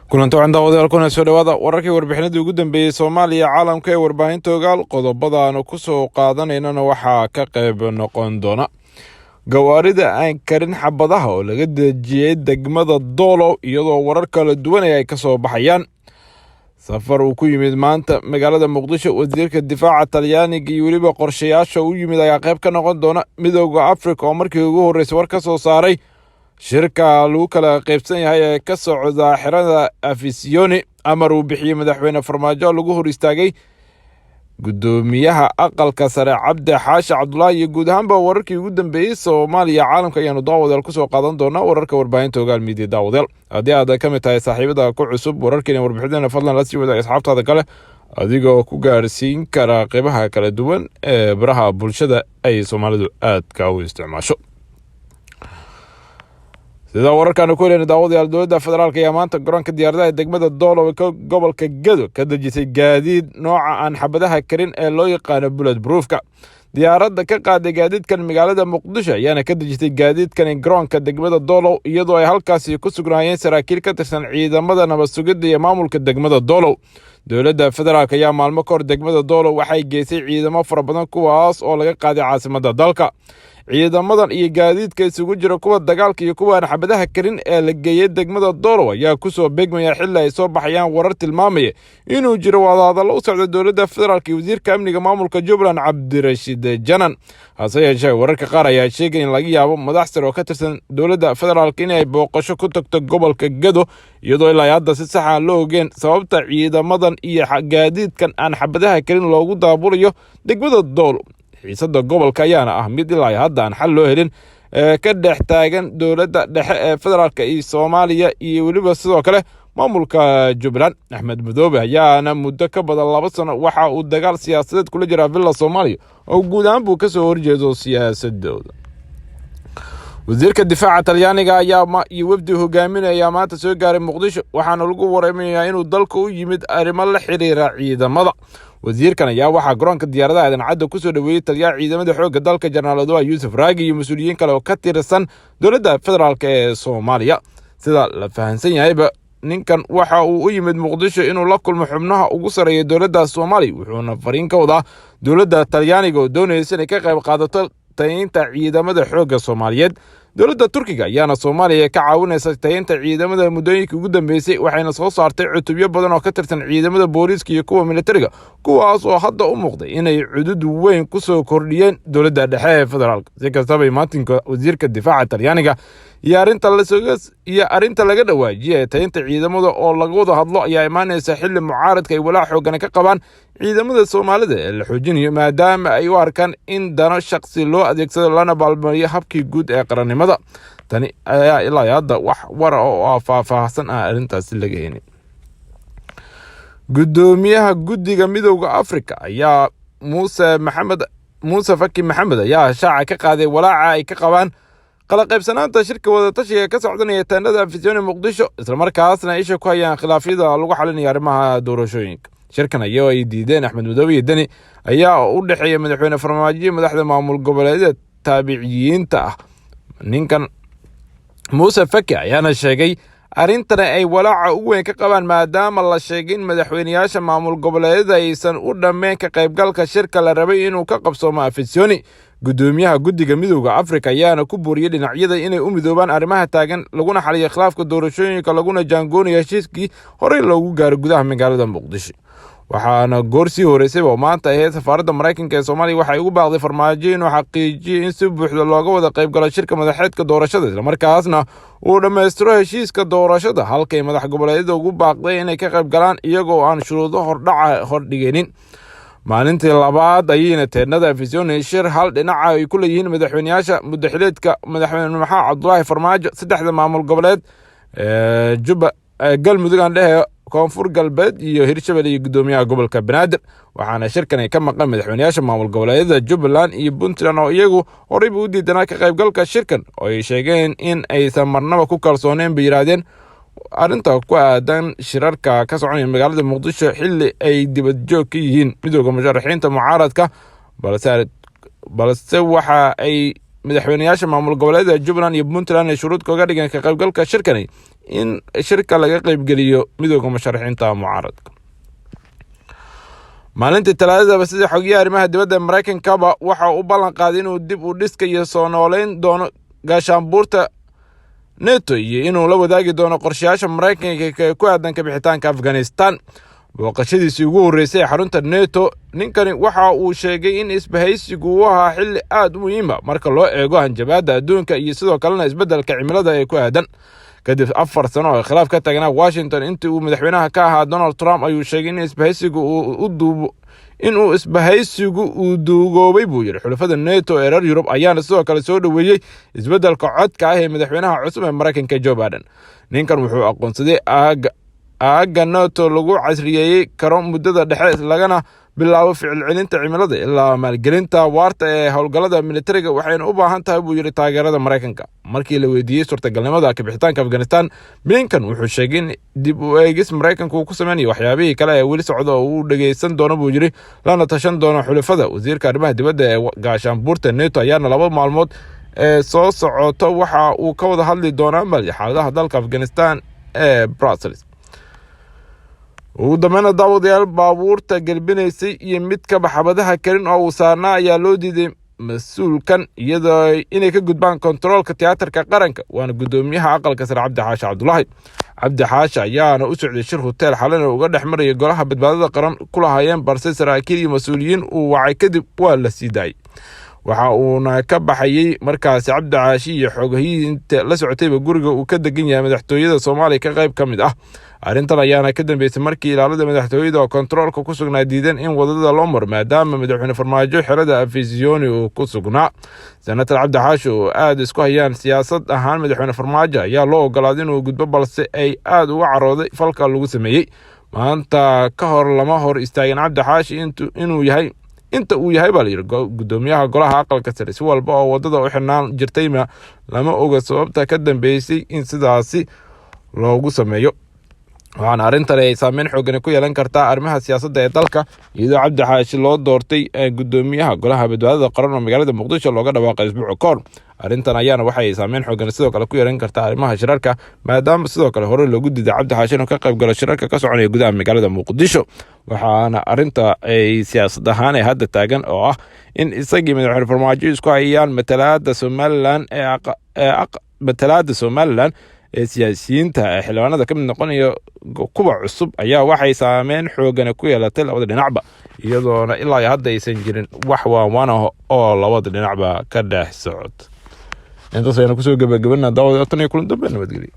kulanti waxaan daawadayaal kuna soo dhawaada wararkii warbixinadii ugu dambeeyay Soomaaliya caalamka ee warbaahinta ogaal qodobada ku soo qaadanayna waxaa ka qayb noqon doona gawaarida aan karin xabadaha oo laga dejiyay degmada Doolo iyadoo warar kala duwan ay ka soo baxayaan safar uu ku yimid maanta magaalada Muqdisho wasiirka difaaca Talyaaniga iyo waliba qorshayaasha uu yimid ayaa qayb ka noqon doona midowga Afrika oo markii ugu horeysay war ka soo saaray shirka lagu kala qaybsan yahay ee ka socda xirada Afisioni amar uu bixiyay madaxweyne Farmaajo lagu hor istaagay gudoomiyaha aqalka sare Cabdi Xaashi Cabdullaahi iyo guud ahaanba wararkii ugu dambeeyay Soomaaliya caalamka ayaanu daawadayaal ku soo qaadan doonaa wararka warbaahinta ogaal media daawadayaal haddii aad ka mid tahay saaxiibada ku cusub wararkeena warbixinada fadlan la sii wadaag asxaabtaada kale adigoo ku gaarsiin kara qaybaha kala duwan ee baraha bulshada ay Soomaalidu aad ka u isticmaasho sida wararkan ku leeyahay daawadayaal dowladda federaalka ayaa maanta garoonka diyaaradaha degmada Doolo ee gobolka Gedo ka dejisay gaadiid nooca aan xabadaha karin ee loo yaqaan bullet proofka diyaaradda ka qaaday gaadiidkan magaalada Muqdisho ayaana ka dejisay gaadiidkan garoonka degmada Doolo iyadoo ay halkaasi ku sugnaayeen saraakiil ka tirsan ciidamada nabad sugidda iyo maamulka degmada Doolo dowladda federaalka ayaa maalmo ka hor degmada Doolo waxay geysay ciidamo fara badan kuwaas oo laga qaaday caasimadda dalka ciidamadan iyo gaadiidka isugu jira kuwa dagaalka iyo kuwa aan xabadaha karin ee la geeyay degmada Doolo ayaa ku soo beegmaya xilli ay soo baxayaan warar tilmaamaya inuu jiro wadahadal u socdo dowladda federaalka iyo wasiirka amniga maamulka Jubbaland Cabdirashiid Janan hase yeeshee wararka qaar ayaa sheegay in laga yaabo madax sare oo ka tirsan dowladda federaalka inay booqasho ku tagto gobolka Gedo iyadoo ilaa hadda si sax ah loo ogeyn sababta ciidamadan iyo gaadiidkan aan xabadaha karin loogu daabulayo degmada Doolo xiisada gobolka ayaana ah mid ilaa hadda aan xal loo helin ka dhex taagan dowladda dhexe ee federaalka iyo Soomaaliya iyo waliba sidoo kale maamulka Jubbaland Axmed Madoobe ayaana muddo ka badan 2 sano waxa uu dagaal siyaasadeed kula jira villa Soomaaliya oo guud ahaan buu ka soo horjeedo siyaasadooda wasiirka difaaca Talyaaniga ayaa iyo wafdi hogaaminaya maanta soo gaaray Muqdisho waxaana lagu waramayaa inuu dalka u yimid arrimo la xiriira ciidamada wasiirkan ayaa waxaa garoonka diyaaradaha Cadda ku soo dhaweeyay taliyaha ciidamada xoogga dalka General Odoa Yusuf Raagi iyo mas'uuliyiin kale oo ka tirsan dowladda federaalka ee Soomaaliya sida la fahansan yahayba ninkan waxa uu u yimid Muqdisho inuu la kulmo xubnaha ugu sareeya dowladda Soomaaliya wuxuuna fariin ka wadaa dowladda Talyaaniga oo doonaysa inay ka qayb qaadato tayeynta ciidamada xoogga Soomaaliyeed dowladda Turkiga ayaana Soomaaliya ka caawinaysa tayeynta ciidamada muddooyinkii ugu dambeysay waxayna soo saartay cutubyo badan oo ka tirsan ciidamada booliiska iyo kuwa militariga kuwaas oo hadda u muuqday inay cudud weyn ku soo kordhiyeen dowladda dhexe ee federaalka si kastaba maatinka wasiirka difaaca Talyaaniga iyo arinta laga dhawaajiyay tayeynta ciidamada oo laga wada hadlo ayaa imaanaysa xilli mucaaradka ay walaac xooggan ka qabaan ciidamada Soomaalida ee la xoojinayo maadaama ay u arkaan in dano shakhsi loo adeegsado lana balmariyo habkii guud ee qarannimada tani ayaa ilaa hadda wax war oo faahfaahsan arintaasi laga helin gudoomiyaha guddiga midowga Afrika ayaa Muuse Faki Maxamed ayaa shaaca ka qaaday walaaca ay ka qabaan kala qaybsanaanta shirka wada tashiga ka socdanaya taanada Afisioni Muqdisho isla markaasna isha ku hayaan khilaafyada lagu xalinayo arrimaha doorashooyinka shirkan ayaa ay diideen Axmed Madoobe iyo Dani ayaa u dhaxeeyay madaxweyne Farmaajo madaxda maamul goboleedyada taabiciyiinta ah ninkan Muuse Faki ayaana sheegay arrintan ay walaaca ugu weyn ka qabaan maadaama la sheegay in madaxweynayaasha maamul goboleedyada aysan u dhammeyn ka qaybgalka shirka la rabay inuu ka qabsoomo Afisioni gudoomiyaha guddiga midowga Afrika ayaana ku booriyay dhinacyada inay u midoobaan arrimaha taagan laguna xaliyo khilaafka doorashooyinka laguna jaangoonayo heshiiskii horey loogu gaaray gudaha magaalada Muqdisho waxaana goorsii horeysay oo maanta ahayd safaaradda Mareykanka ee Soomaaliya waxay ugu baaqday Farmaajo inuu xaqiijiyo in si buuxda looga wada qayb galo shirka madaxeedka doorashada isla markaasna uu dhameystiro heshiiska doorashada halkay madax goboleedyada ugu baaqday inay ka qayb galaan iyagoo aan shuruudo hordhigeenin maalintii labaad ayayna teennada Afisioni shir hal dhinaca ay ku leeyihiin madaxweynayaasha muddaxileedka madaxweyne Maxamed Cabdullaahi Farmaajo saddexda maamul goboleed galmudug aan dhehe koonfur galbeed iyo Hirshabelle iyo gudoomiyaha gobolka Banaadir waxaana shirkan ay ka maqan madaxweynayaasha maamul goboleedyada Jubbaland iyo Puntland oo iyagu horey u diidanaa ka qaybgalka shirkan oo ay sheegeen in aysan marnaba ku kalsooneen bay yiraahdeen arrinta ku aadan shirarka ka soconaya magaalada Muqdisho xilli ay dibad joog ka yihiin midowga musharaxiinta mucaaradka balse waxa ay madaxweynayaasha maamul goboleedyada Jubbaland iyo Puntland ay shuruud kaga dhigeen ka qaybgalka shirkan in shirka laga qaybgeliyo midowga musharaxiinta mucaaradka. maalintii Talaadada sida xogayaha arrimaha dibadda Mareykankaba waxa uu ballan qaaday inuu dib u dhiska iyo soo nooleyn doono gaashaanbuurta NATO iyo inuu la wadaagi doono qorshayaasha Mareykanka ee ku aadan ka bixitaanka Afghanistan. booqashadiisii ugu horeysay ee xarunta NATO, ninkani waxa uu sheegay in isbahaysigu uu ahaa xilli aad u muhiim ah marka loo eego hanjabaadda adduunka iyo sidoo kalena isbeddelka cimilada ee ku aadan. kadib 4 sano oo khilaaf ka tagnaa Washington intii uu madaxweynaha ka ahaa Donald Trump ayuu sheegay in isbahaysigu uu duugoobay buu yiri. xulafada NATO ee reer Yurub ayaana sidoo kale soo dhaweeyay isbeddelka codka ah ee madaxweynaha cusub ee Mareykanka Joe Biden. ninkan wuxuu aqoonsaday aaga NATO lagu casriyeeyay karo muddada dhexe lagana bilaabo ficil celinta cimilada ilaa maalgelinta waarta ee howlgallada militariga waxayna u baahan tahay buu yiri taageerada Mareykanka. markii la weydiiyay suurtagalnimada ka bixitaanka Afghanistan, Blinken wuxuu sheegay in dib u eegis Mareykanku ku sameeyo waxyaabihii kale ee weli socda oo uu dhageysan doono buu yiri lana tashan doono xulafada. wasiirka arrimaha dibadda ee gaashaanbuurta NATO ayaana 2 maalmood ee soo socota waxa uu ka wada hadli doonaa xaaladaha dalka Afghanistan ee Brussels. ugu dambeyn daawadayaal baabuurta galbinaysay iyo mid ka baxabadaha karin oo uu saarnaa ayaa loo diiday mas'uulkan iyadoo inay ka gudbaan kontaroolka tiyaatarka qaranka. waana gudoomiyaha aqalka sare Cabdi Xaashi Cabdullaahi. Cabdi Xaashi ayaana u socday shir hotel xalana uga dhex maraya golaha badbaadada qaran kula hayeen balse saraakiil iyo mas'uuliyiin uu wacay kadib waa la sii daayay. waxa uuna ka baxayay markaasi Cabdi Xaashi iyo xogahiinta la socotayba guriga uu ka degan yahay madaxtooyada Soomaaliya ka qayb kamid ah. arrintan ayaana ka dambeysay markii ilaalada madaxtooyada oo kontaroolka ku sugnaa diidan in wadada loo maro maadaama madaxweyne Farmaajo xirada Afisiyoni uu ku sugnaa. Senator Cabdi Xaashi oo aad isku hayaan siyaasad ahaan madaxweyne Farmaajo ayaa loo ogolaaday inuu gudbo balse ay aad uga carooday falka lagu sameeyay. maanta ka hor lama hor istaagin Cabdi Xaashi inta uu yahay baa la yiri gudoomiyaha golaha aqalka sare. si walba oo wadada u xirnaan jirtayma lama oga sababta ka dambeysay in sidaasi loogu sameeyo. waxaana arrintan ay saameyn xooggan ku yeelan kartaa arrimaha siyaasadda ee dalka iyadoo Cabdi Xaashi loo doortay gudoomiyaha golaha badbaadada qaran oo magaalada Muqdisho looga dhawaaqay isbuuc ka hor. arrintan ayaana waxay saameyn xooggan sidoo kale ku yeelan kartaa arrimaha shirarka maadaama sidoo kale hore loogu diiday Cabdi Xaashi inuu ka qayb galo shirarka ka soconaya gudaha magaalada Muqdisho. waxaana arrinta ay siyaasad ahaan ay hadda taagan oo ah in isagii madaxweyne Farmaajo isku hayaan matalaadda Somaliland ee siyaasiyiinta xildhibaanada ka mid noqonaya kuwa cusub ayaa waxay saameyn xooggan ku yeelatay labada dhinacba iyadoona ilaa hadda aysan jirin wax waawaan ah oo labada dhinacba ka dhex socod. intaas ayaan ku soo gabagabanaa daawada tan iyo kulan dambe nabadgelyo.